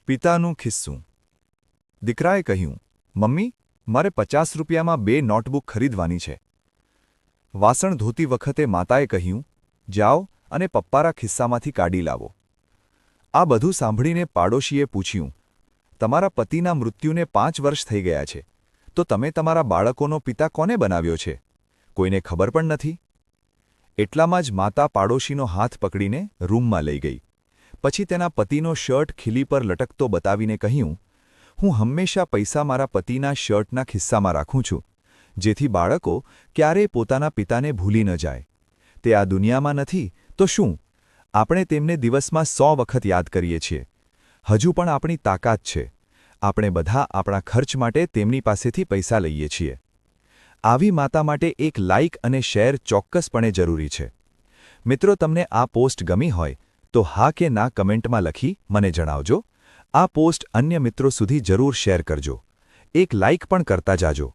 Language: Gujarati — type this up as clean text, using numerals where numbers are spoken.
પિતાનું ખિસ્સું. દીકરાએ કહ્યું, મમ્મી, મારે 50 રૂપિયામાં 2 નોટબુક ખરીદવાની છે. વાસણ ધોતી વખતે માતાએ કહ્યું, જાઓ અને પપ્પારા ખિસ્સામાંથી કાઢી લાવો. આ બધું સાંભળીને પાડોશીએ પૂછ્યું, તમારા પતિના મૃત્યુને 5 વર્ષ થઈ ગયા છે, તો તમે તમારા બાળકોનો પિતા કોને બનાવ્યો છે? કોઈને ખબર પણ નથી. એટલામાં જ માતા પાડોશીનો હાથ પકડીને રૂમમાં લઈ ગઈ. પછી તેના પતિનો શર્ટ ખીલી પર લટકતો બતાવીને કહ્યું, હું હંમેશા પૈસા મારા પતિના શર્ટના ખિસ્સામાં રાખું છું, જેથી બાળકો ક્યારેય પોતાના પિતાને ભૂલી ન જાય. તે આ દુનિયામાં નથી તો શું? આપણે તેમને દિવસમાં 100 વખત યાદ કરીએ છીએ. હજુ પણ આપણી તાકાત છે. આપણે બધા આપણા ખર્ચ માટે તેમની પાસેથી પૈસા લઈએ છીએ. આવી માતા માટે એક લાઇક અને શેર ચોક્કસપણે જરૂરી છે. મિત્રો, તમને આ પોસ્ટ ગમી હોય તો હા કે ના કમેન્ટમાં લખી મને જણાવજો. આ પોસ્ટ અન્ય મિત્રો સુધી જરૂર શેર કરજો. એક લાઇક પણ કરતા જાજો.